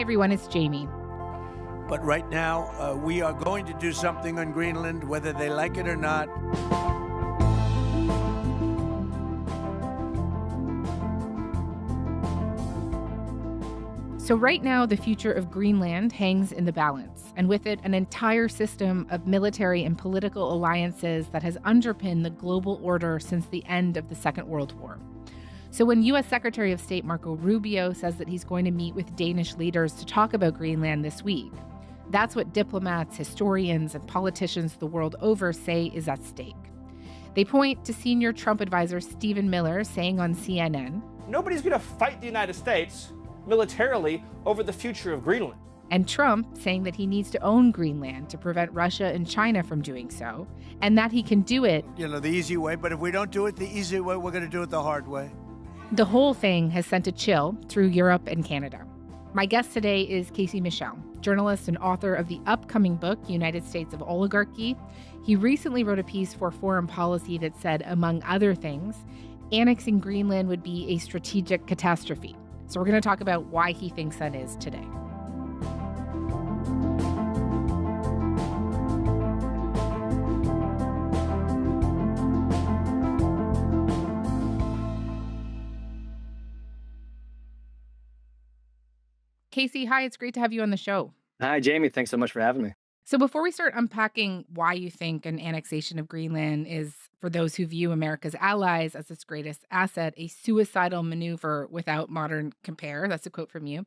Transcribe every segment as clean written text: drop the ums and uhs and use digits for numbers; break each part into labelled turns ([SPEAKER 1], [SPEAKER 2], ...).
[SPEAKER 1] everyone, it's Jamie.
[SPEAKER 2] But right now, we are going to do something on Greenland, whether they like it or not.
[SPEAKER 1] So right now, the future of Greenland hangs in the balance, and with it, an entire system of military and political alliances that has underpinned the global order since the end of the Second World War. So when U.S. Secretary of State Marco Rubio says that he's going to meet with Danish leaders to talk about Greenland this week, that's what diplomats, historians, and politicians the world over say is at stake. They point to senior Trump advisor Stephen Miller saying on CNN,
[SPEAKER 3] "Nobody's going to fight the United States militarily over the future of Greenland."
[SPEAKER 1] And Trump saying that he needs to own Greenland to prevent Russia and China from doing so, and that he can do it,
[SPEAKER 2] The easy way. But if we don't do it the easy way, we're going to do it the hard way.
[SPEAKER 1] The whole thing has sent a chill through Europe and Canada. My guest today is Casey Michel, journalist and author of the upcoming book, United States of Oligarchy. He recently wrote a piece for Foreign Policy that said, among other things, annexing Greenland would be a strategic catastrophe. So we're going to talk about why he thinks that is today. Casey, hi, it's great to have you on the show.
[SPEAKER 4] Hi, Jamie. Thanks so much for having me.
[SPEAKER 1] So before we start unpacking why you think an annexation of Greenland is, for those who view America's allies as its greatest asset, a suicidal maneuver without modern compare, that's a quote from you,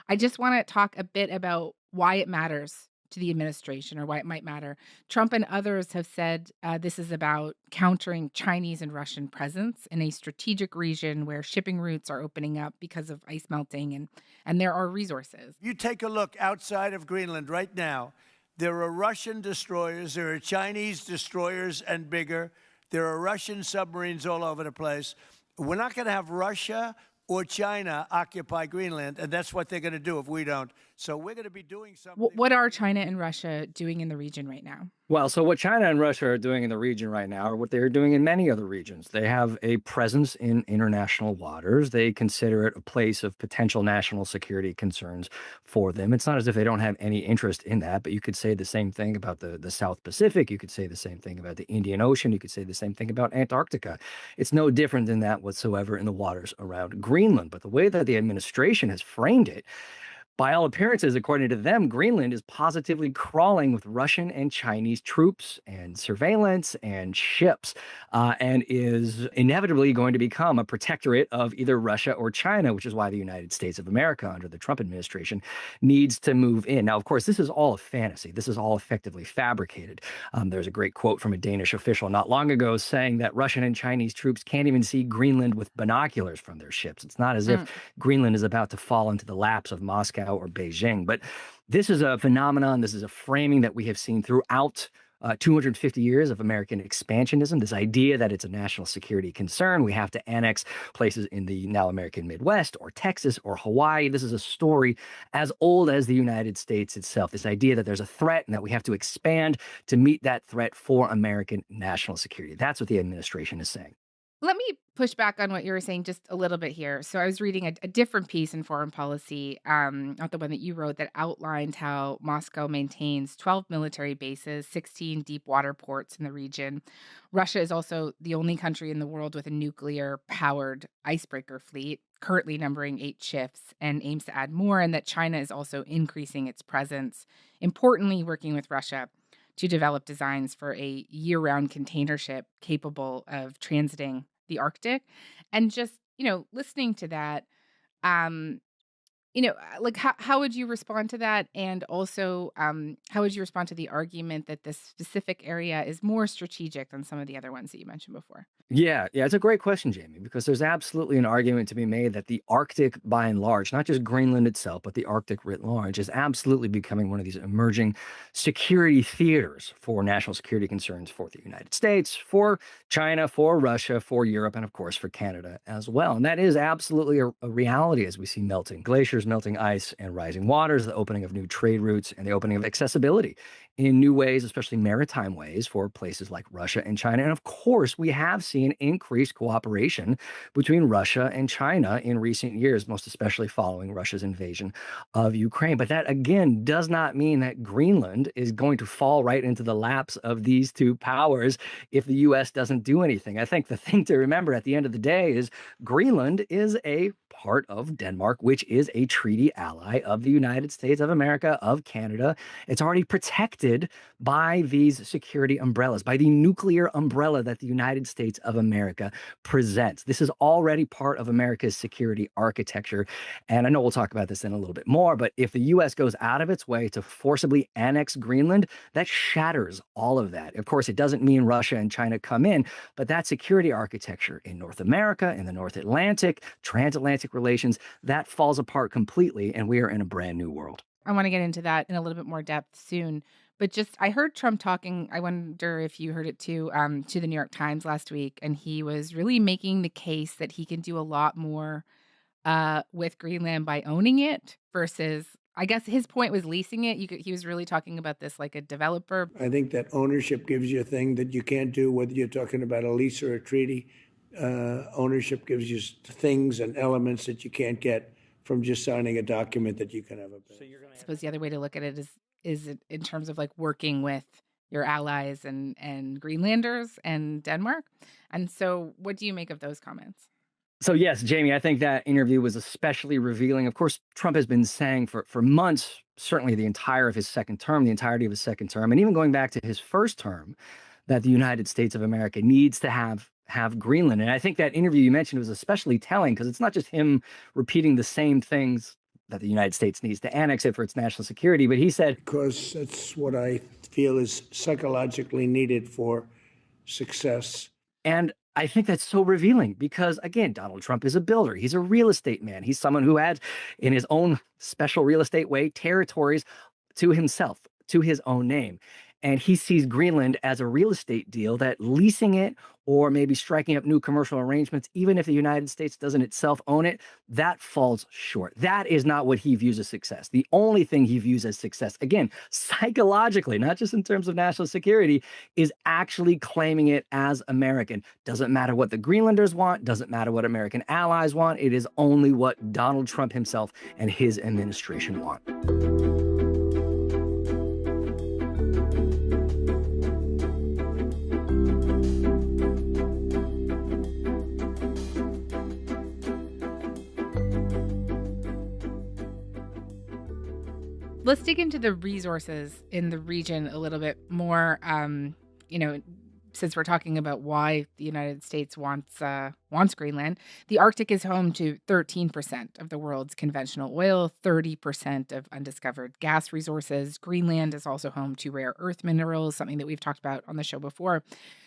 [SPEAKER 1] I just want to talk a bit about why it matters to the administration, or why it might matter. Trump and others have said this is about countering Chinese and Russian presence in a strategic region where shipping routes are opening up because of ice melting and there are resources.
[SPEAKER 2] You take a look outside of Greenland right now. There are Russian destroyers, there are Chinese destroyers and bigger. There are Russian submarines all over the place. We're not going to have Russia or China occupy Greenland, and that's what they're going to do if we don't. So we're going to be doing something.
[SPEAKER 1] What are China and Russia doing in the region right now?
[SPEAKER 4] Well, so what China and Russia are doing in the region right now are what they're doing in many other regions. They have a presence in international waters. They consider it a place of potential national security concerns for them. It's not as if they don't have any interest in that, but you could say the same thing about the South Pacific. You could say the same thing about the Indian Ocean. You could say the same thing about Antarctica. It's no different than that whatsoever in the waters around Greenland. But the way that the administration has framed it, by all appearances, according to them, Greenland is positively crawling with Russian and Chinese troops and surveillance and ships, and is inevitably going to become a protectorate of either Russia or China, which is why the United States of America, under the Trump administration, needs to move in. Now, of course, this is all a fantasy. This is all effectively fabricated. There's a great quote from a Danish official not long ago saying that Russian and Chinese troops can't even see Greenland with binoculars from their ships. It's not as if Greenland is about to fall into the laps of Moscow or Beijing. But this is a phenomenon. This is a framing that we have seen throughout 250 years of American expansionism, this idea that it's a national security concern. We have to annex places in the now American Midwest or Texas or Hawaii. This is a story as old as the United States itself, this idea that there's a threat and that we have to expand to meet that threat for American national security. That's what the administration is saying.
[SPEAKER 1] Let me push back on what you were saying just a little bit here. So I was reading a different piece in Foreign Policy, not the one that you wrote, that outlined how Moscow maintains 12 military bases, 16 deep water ports in the region. Russia is also the only country in the world with a nuclear-powered icebreaker fleet, currently numbering 8 ships, and aims to add more, and that China is also increasing its presence, importantly working with Russia to develop designs for a year-round container ship capable of transiting the Arctic. And just, listening to that, like how would you respond to that? And also, how would you respond to the argument that this specific area is more strategic than some of the other ones that you mentioned before?
[SPEAKER 4] Yeah, it's a great question, Jamie, because there's absolutely an argument to be made that the Arctic, by and large, not just Greenland itself, but the Arctic writ large, is absolutely becoming one of these emerging security theaters for national security concerns for the United States, for China, for Russia, for Europe, and of course for Canada as well. And that is absolutely a reality as we see melting glaciers, glaciers, melting ice, and rising waters, the opening of new trade routes, and the opening of accessibility in new ways, especially maritime ways for places like Russia and China. And of course, we have seen increased cooperation between Russia and China in recent years, most especially following Russia's invasion of Ukraine. But that, again, does not mean that Greenland is going to fall right into the laps of these two powers if the US doesn't do anything. I think the thing to remember at the end of the day is Greenland is a part of Denmark, which is a treaty ally of the United States of America, of Canada. It's already protected by these security umbrellas, by the nuclear umbrella that the United States of America presents. This is already part of America's security architecture. And I know we'll talk about this in a little bit more, but if the US goes out of its way to forcibly annex Greenland, that shatters all of that. Of course, it doesn't mean Russia and China come in, but that security architecture in North America, in the North Atlantic, transatlantic relations, that falls apart completely, and we are in a brand new world.
[SPEAKER 1] I want to get into that in a little bit more depth soon. But just, I heard Trump talking, I wonder if you heard it too, to the New York Times last week, and he was really making the case that he can do a lot more with Greenland by owning it versus, I guess his point was leasing it. He was really talking about this like a developer.
[SPEAKER 2] I think that ownership gives you a thing that you can't do, whether you're talking about a lease or a treaty. Ownership gives you things and elements that you can't get from just signing a document that you can have a bid.
[SPEAKER 1] I suppose the other way to look at it is in terms of like working with your allies and Greenlanders and Denmark. And so what do you make of those comments?
[SPEAKER 4] So yes, Jamie, I think that interview was especially revealing. Of course, Trump has been saying for months, certainly the entirety of his second term, and even going back to his first term, that the United States of America needs to have Greenland. And I think that interview you mentioned was especially telling because it's not just him repeating the same things that the United States needs to annex it for its national security, but he said,
[SPEAKER 2] because that's what I feel is psychologically needed for success.
[SPEAKER 4] And I think that's so revealing because, again, Donald Trump is a builder. He's a real estate man. He's someone who had, in his own special real estate way, territories to himself, to his own name. And he sees Greenland as a real estate deal that leasing it or maybe striking up new commercial arrangements, even if the United States doesn't itself own it, that falls short. That is not what he views as success. The only thing he views as success, again, psychologically, not just in terms of national security, is actually claiming it as American. Doesn't matter what the Greenlanders want, doesn't matter what American allies want. It is only what Donald Trump himself and his administration want.
[SPEAKER 1] Let's dig into the resources in the region a little bit more. Since we're talking about why the United States wants Greenland, the Arctic is home to 13% of the world's conventional oil, 30% of undiscovered gas resources. Greenland is also home to rare earth minerals, something that we've talked about on the show before.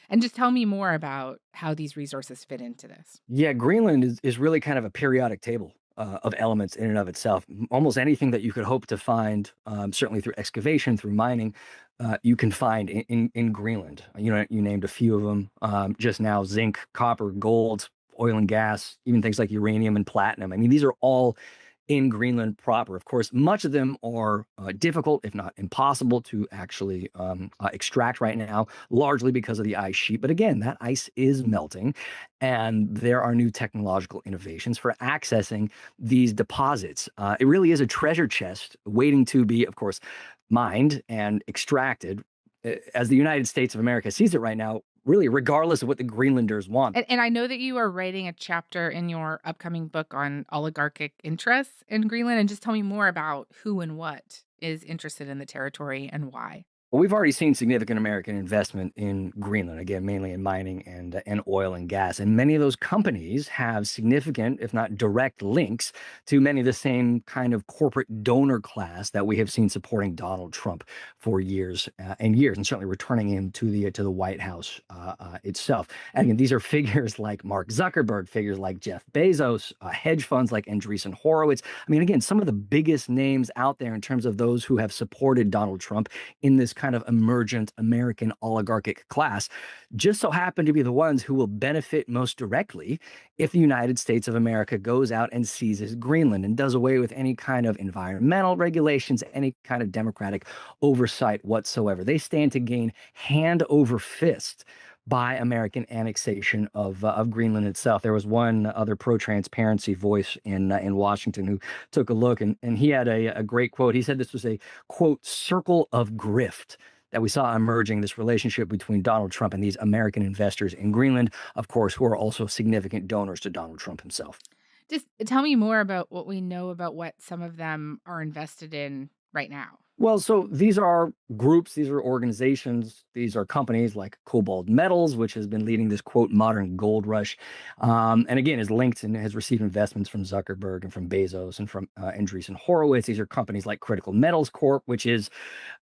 [SPEAKER 1] And just tell me more about how these resources fit into this.
[SPEAKER 4] Yeah, Greenland is really kind of a periodic table of elements in and of itself. Almost anything that you could hope to find, certainly through excavation, through mining, you can find in Greenland. You named a few of them just now: zinc, copper, gold, oil and gas, even things like uranium and platinum. I mean, these are all in Greenland proper. Of course, much of them are difficult, if not impossible, to actually extract right now, largely because of the ice sheet. But again, that ice is melting, and there are new technological innovations for accessing these deposits. It really is a treasure chest waiting to be, of course, mined and extracted. As the United States of America sees it right now, really, regardless of what the Greenlanders want.
[SPEAKER 1] And I know that you are writing a chapter in your upcoming book on oligarchic interests in Greenland. And just tell me more about who and what is interested in the territory and why.
[SPEAKER 4] Well, we've already seen significant American investment in Greenland, again, mainly in mining and oil and gas. And many of those companies have significant, if not direct, links to many of the same kind of corporate donor class that we have seen supporting Donald Trump for years and years, and certainly returning him to the White House itself. And again, these are figures like Mark Zuckerberg, figures like Jeff Bezos, hedge funds like Andreessen Horowitz. I mean, again, some of the biggest names out there in terms of those who have supported Donald Trump in this kind of emergent American oligarchic class just so happen to be the ones who will benefit most directly if the United States of America goes out and seizes Greenland and does away with any kind of environmental regulations, any kind of democratic oversight whatsoever. They stand to gain hand over fist by American annexation of Greenland itself. There was one other pro-transparency voice in Washington who took a look, and he had a great quote. He said this was a, quote, circle of grift that we saw emerging, this relationship between Donald Trump and these American investors in Greenland, of course, who are also significant donors to Donald Trump himself.
[SPEAKER 1] Just tell me more about what we know about what some of them are invested in right now.
[SPEAKER 4] Well, so these are groups, these are organizations, these are companies like Cobalt Metals, which has been leading this, quote, modern gold rush. And again, is linked and has received investments from Zuckerberg and from Bezos and from Andreessen Horowitz. These are companies like Critical Metals Corp, which is,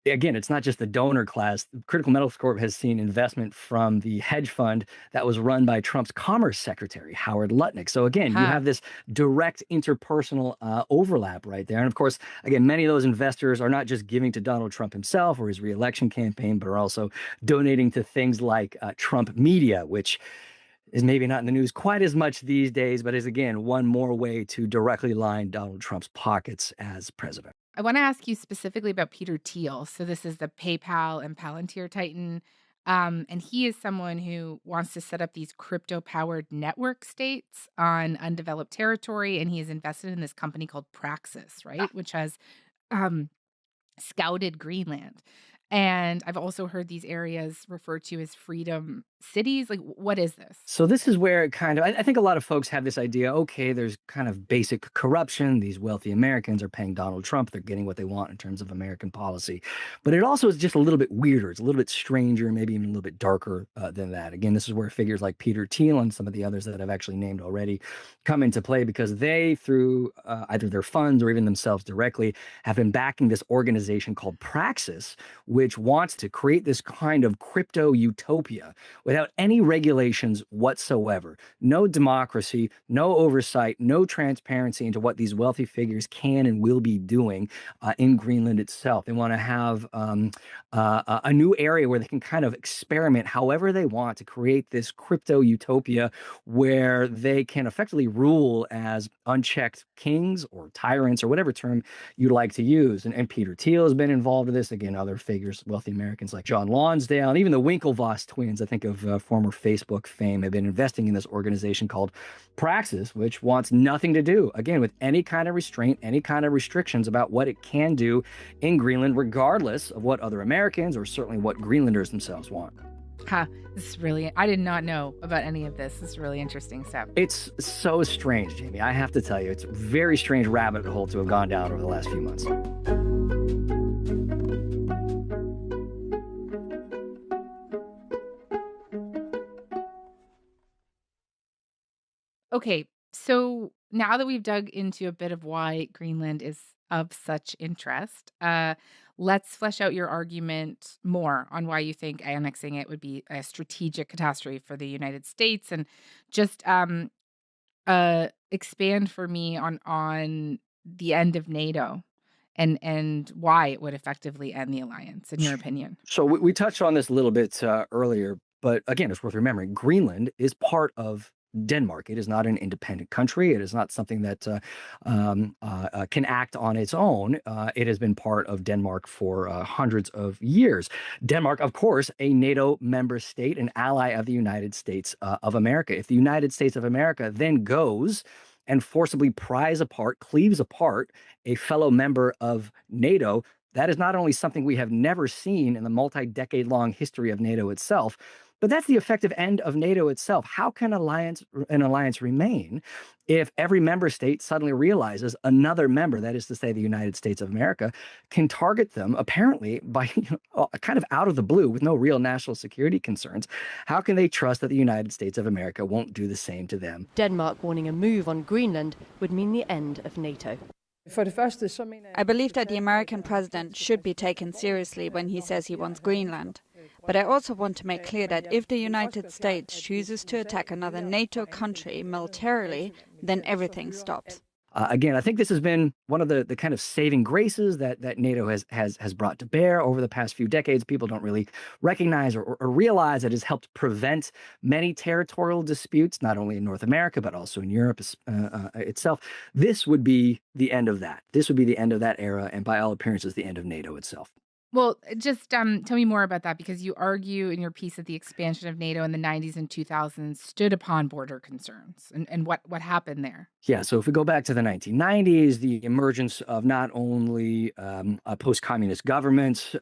[SPEAKER 4] again, it's not just the donor class. Critical Metals Corp has seen investment from the hedge fund that was run by Trump's Commerce Secretary, Howard Lutnick. So again, you have this direct interpersonal overlap right there. And of course, again, many of those investors are not just giving to Donald Trump himself or his reelection campaign, but are also donating to things like Trump Media, which is maybe not in the news quite as much these days, but is, again, one more way to directly line Donald Trump's pockets as president.
[SPEAKER 1] I want to ask you specifically about Peter Thiel. So this is the PayPal and Palantir titan. And he is someone who wants to set up these crypto-powered network states on undeveloped territory. And he is invested in this company called Praxis, right? Which has scouted Greenland. And I've also heard these areas referred to as freedom cities. Like, what is this?
[SPEAKER 4] So this is where it kind of, I think a lot of folks have this idea, okay, there's kind of basic corruption. These wealthy Americans are paying Donald Trump. They're getting what they want in terms of American policy. But it also is just a little bit weirder. It's a little bit stranger, maybe even a little bit darker than that. Again, this is where figures like Peter Thiel and some of the others that I've actually named already come into play, because they, through either their funds or even themselves directly, have been backing this organization called Praxis, which wants to create this kind of crypto utopia without any regulations whatsoever. No democracy, no oversight, no transparency into what these wealthy figures can and will be doing in Greenland itself. They want to have a new area where they can kind of experiment however they want to create this crypto utopia where they can effectively rule as unchecked kings or tyrants or whatever term you like to use. And Peter Thiel has been involved in this. Again, other figures, wealthy Americans like John Lonsdale, and even the Winklevoss twins, I think of former Facebook fame, have been investing in this organization called Praxis, which wants nothing to do, again, with any kind of restraint, any kind of restrictions about what it can do in Greenland, regardless of what other Americans or certainly what Greenlanders themselves want.
[SPEAKER 1] This is really, I did not know about any of this. This is really interesting stuff.
[SPEAKER 4] It's so strange, Jamie. I have to tell you, it's a very strange rabbit hole to have gone down over the last few months.
[SPEAKER 1] Okay, so now that we've dug into a bit of why Greenland is of such interest, let's flesh out your argument more on why you think annexing it would be a strategic catastrophe for the United States, and just expand for me on the end of NATO and why it would effectively end the alliance, in your opinion.
[SPEAKER 4] So we touched on this a little bit earlier, but again, it's worth remembering Greenland is part of Denmark. It is not an independent country. It is not something that can act on its own. It has been part of Denmark for hundreds of years. Denmark, of course, a NATO member state, an ally of the United States of America. If the United States of America then goes and forcibly pries apart, cleaves apart a fellow member of NATO, that is not only something we have never seen in the multi-decade-long history of NATO itself, but that's the effective end of NATO itself. How can an alliance remain if every member state suddenly realizes another member, that is to say the United States of America, can target them apparently by kind of out of the blue with no real national security concerns? How can they trust that the United States of America won't do the same to them?
[SPEAKER 5] Denmark warning a move on Greenland would mean the end of NATO.
[SPEAKER 6] I believe that the American president should be taken seriously when he says he wants Greenland. But I also want to make clear that if the United States chooses to attack another NATO country militarily, then everything stops.
[SPEAKER 4] Again, I think this has been one of the kind of saving graces that NATO has brought to bear over the past few decades. People don't really recognize or realize it has helped prevent many territorial disputes, not only in North America, but also in Europe itself. This would be the end of that. This would be the end of that era, and by all appearances, the end of NATO itself.
[SPEAKER 1] Well, just tell me more about that because you argue in your piece that the expansion of NATO in the 90s and 2000s stood upon border concerns and what happened there.
[SPEAKER 4] Yeah, so if we go back to the 1990s, the emergence of not only post-communist governments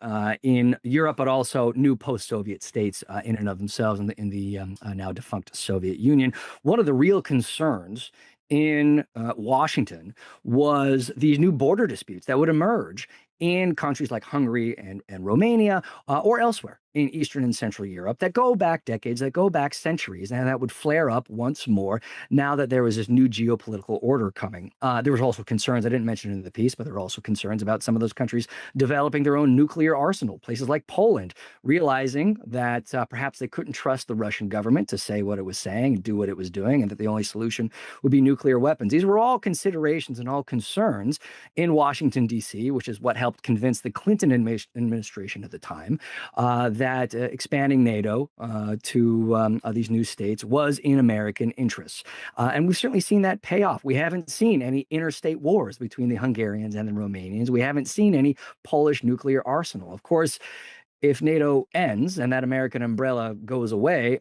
[SPEAKER 4] in Europe, but also new post-Soviet states in and of themselves in the now defunct Soviet Union. One of the real concerns in Washington was these new border disputes that would emerge in countries like Hungary and Romania or elsewhere in Eastern and Central Europe that go back decades, that go back centuries, and that would flare up once more now that there was this new geopolitical order coming. There was also concerns, I didn't mention it in the piece, but there were also concerns about some of those countries developing their own nuclear arsenal, places like Poland, realizing that perhaps they couldn't trust the Russian government to say what it was saying and do what it was doing, and that the only solution would be nuclear weapons. These were all considerations and all concerns in Washington, D.C., which is what helped convince the Clinton administration at the time that expanding NATO to these new states was in American interests. And we've certainly seen that pay off. We haven't seen any interstate wars between the Hungarians and the Romanians. We haven't seen any Polish nuclear arsenal. Of course, if NATO ends and that American umbrella goes away,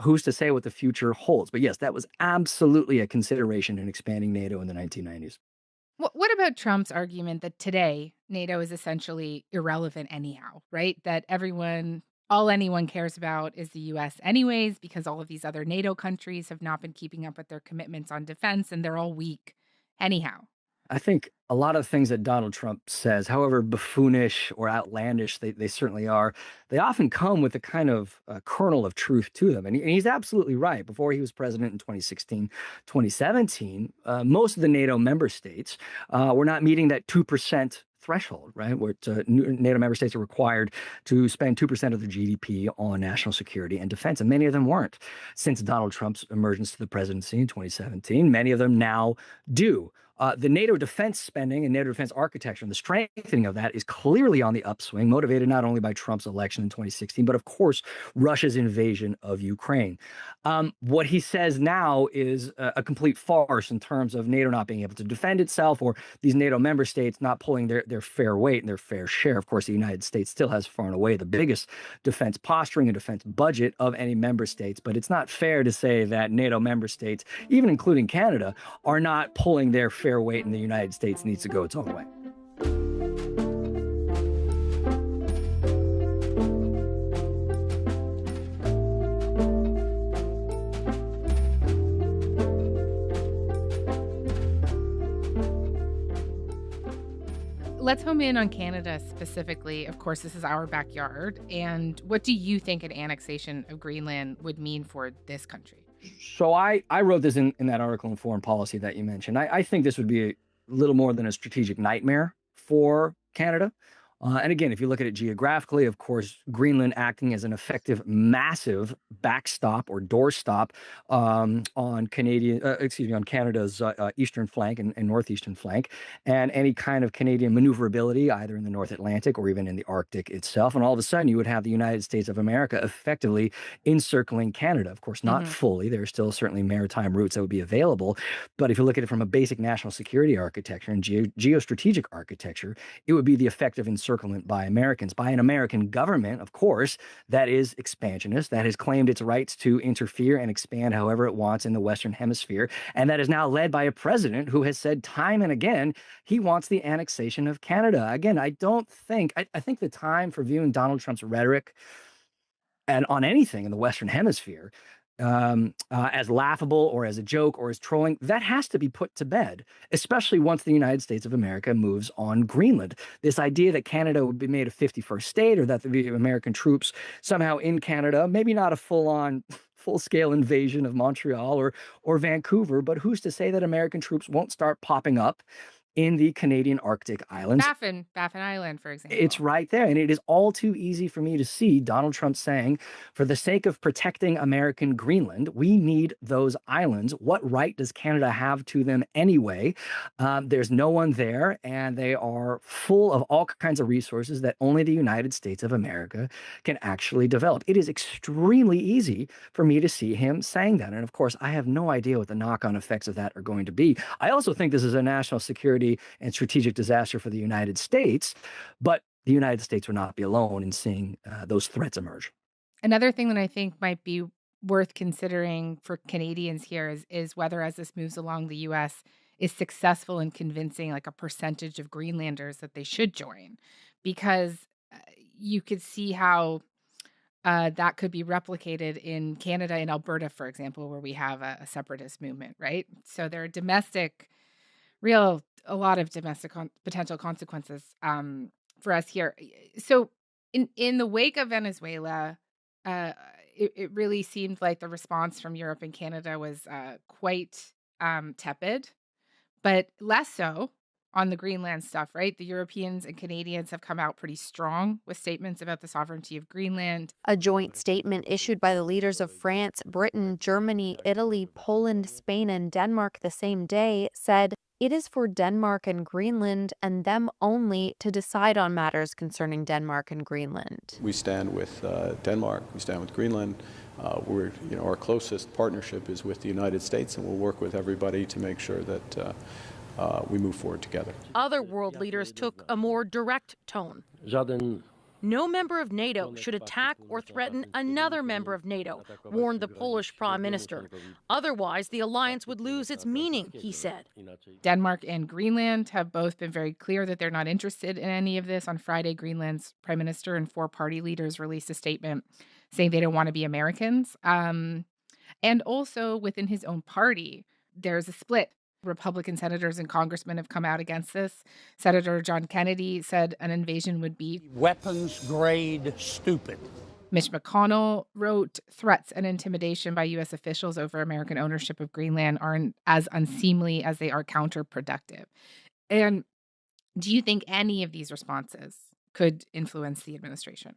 [SPEAKER 4] who's to say what the future holds? But yes, that was absolutely a consideration in expanding NATO in the 1990s.
[SPEAKER 1] What about Trump's argument that today NATO is essentially irrelevant anyhow, right? That all anyone cares about is the US anyways, because all of these other NATO countries have not been keeping up with their commitments on defense and they're all weak anyhow.
[SPEAKER 4] I think a lot of things that Donald Trump says, however buffoonish or outlandish they certainly are, they often come with a kind of kernel of truth to them. And he's absolutely right. Before he was president in 2016, 2017, most of the NATO member states were not meeting that 2% threshold, right? Where NATO member states are required to spend 2% of their GDP on national security and defense. And many of them weren't. Since Donald Trump's emergence to the presidency in 2017, many of them now do. The NATO defense spending and NATO defense architecture and the strengthening of that is clearly on the upswing, motivated not only by Trump's election in 2016, but of course, Russia's invasion of Ukraine. What he says now is a complete farce in terms of NATO not being able to defend itself or these NATO member states not pulling their fair weight and their fair share. Of course, the United States still has far and away the biggest defense posturing and defense budget of any member states, but it's not fair to say that NATO member states, even including Canada, are not pulling their fair weight and the United States needs to go its own way.
[SPEAKER 1] Let's home in on Canada specifically. Of course, this is our backyard. And what do you think an annexation of Greenland would mean for this country?
[SPEAKER 4] So I wrote this in that article in Foreign Policy that you mentioned. I think this would be a little more than a strategic nightmare for Canada. And again, if you look at it geographically, of course, Greenland acting as an effective, massive backstop or doorstop on Canada's eastern flank and northeastern flank, and any kind of Canadian maneuverability either in the North Atlantic or even in the Arctic itself. And all of a sudden, you would have the United States of America effectively encircling Canada. Of course, not fully. There are still certainly maritime routes that would be available. But if you look at it from a basic national security architecture and geostrategic architecture, it would be the effective encirclement by Americans, by an American government, of course, that is expansionist, that has claimed its rights to interfere and expand however it wants in the Western Hemisphere, and that is now led by a president who has said time and again he wants the annexation of Canada. Again, I think the time for viewing Donald Trump's rhetoric and on anything in the Western Hemisphere as laughable or as a joke or as trolling, that has to be put to bed, especially once the United States of America moves on Greenland. This idea that Canada would be made a 51st state or that there be American troops somehow in Canada, maybe not a full-scale invasion of Montreal or Vancouver, but who's to say that American troops won't start popping up in the Canadian Arctic islands.
[SPEAKER 1] Baffin Island, for example.
[SPEAKER 4] It's right there. And it is all too easy for me to see Donald Trump saying, for the sake of protecting American Greenland, we need those islands. What right does Canada have to them anyway? There's no one there, and they are full of all kinds of resources that only the United States of America can actually develop. It is extremely easy for me to see him saying that. And of course, I have no idea what the knock-on effects of that are going to be. I also think this is a national security and strategic disaster for the United States, but the United States would not be alone in seeing those threats emerge.
[SPEAKER 1] Another thing that I think might be worth considering for Canadians here is whether, as this moves along, the U.S. is successful in convincing like a percentage of Greenlanders that they should join, because you could see how that could be replicated in Canada and Alberta, for example, where we have a separatist movement, right? So there are a lot of domestic potential consequences for us here. So in the wake of Venezuela, it really seemed like the response from Europe and Canada was quite tepid, but less so on the Greenland stuff, right? The Europeans and Canadians have come out pretty strong with statements about the sovereignty of Greenland.
[SPEAKER 7] A joint statement issued by the leaders of France, Britain, Germany, Italy, Poland, Spain, and Denmark the same day said, "It is for Denmark and Greenland and them only to decide on matters concerning Denmark and Greenland."
[SPEAKER 8] We stand with Denmark, we stand with Greenland. Our closest partnership is with the United States, and we'll work with everybody to make sure that we move forward together.
[SPEAKER 9] Other world leaders took a more direct tone. No member of NATO should attack or threaten another member of NATO, warned the Polish prime minister. Otherwise, the alliance would lose its meaning, he said.
[SPEAKER 1] Denmark and Greenland have both been very clear that they're not interested in any of this. On Friday, Greenland's prime minister and 4 party leaders released a statement saying they don't want to be Americans. And also within his own party, there's a split. Republican senators and congressmen have come out against this. Senator John Kennedy said an invasion would be
[SPEAKER 10] weapons grade stupid.
[SPEAKER 1] Mitch McConnell wrote threats and intimidation by U.S. officials over American ownership of Greenland are as unseemly as they are counterproductive. And do you think any of these responses could influence the administration?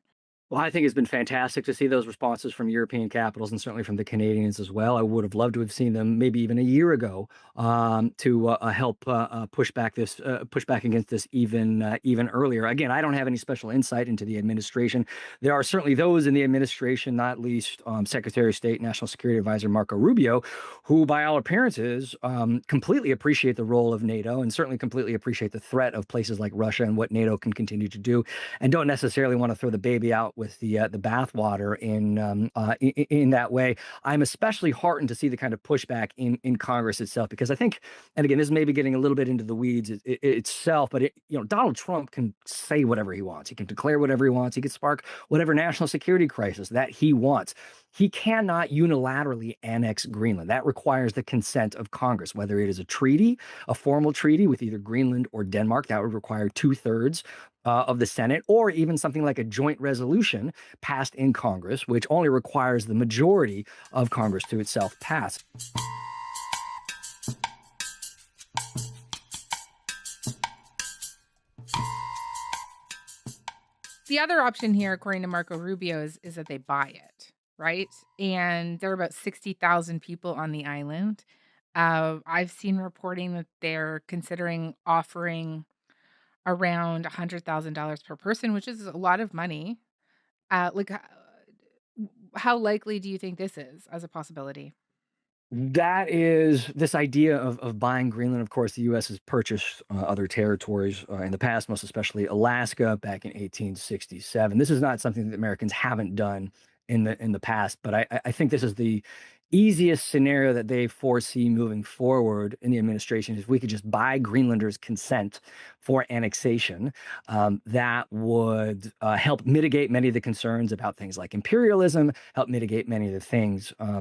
[SPEAKER 4] Well, I think it's been fantastic to see those responses from European capitals and certainly from the Canadians as well. I would have loved to have seen them maybe even a year ago to help push back against this even earlier. Again, I don't have any special insight into the administration. There are certainly those in the administration, not least Secretary of State, National Security Advisor Marco Rubio, who, by all appearances, completely appreciate the role of NATO and certainly completely appreciate the threat of places like Russia and what NATO can continue to do, and don't necessarily want to throw the baby out with the bathwater in that way. I'm especially heartened to see the kind of pushback in Congress itself, because I think, and again, this is maybe getting a little bit into the weeds itself, but Donald Trump can say whatever he wants. He can declare whatever he wants. He can spark whatever national security crisis that he wants. He cannot unilaterally annex Greenland. That requires the consent of Congress, whether it is a treaty, a formal treaty with either Greenland or Denmark. That would require 2/3 of the Senate, or even something like a joint resolution passed in Congress, which only requires the majority of Congress to itself pass.
[SPEAKER 1] The other option here, according to Marco Rubio, is that they buy it, right? And there are about 60,000 people on the island. I've seen reporting that they're considering offering around $100,000 per person, which is a lot of money. How likely do you think this is as a possibility?
[SPEAKER 4] That is this idea of buying Greenland. Of course, the U.S. has purchased other territories in the past, most especially Alaska back in 1867. This is not something that Americans haven't done in the past, but I think this is the easiest scenario that they foresee moving forward in the administration. If we could just buy Greenlanders' consent for annexation, that would help mitigate many of the concerns about things like imperialism, help mitigate many of the things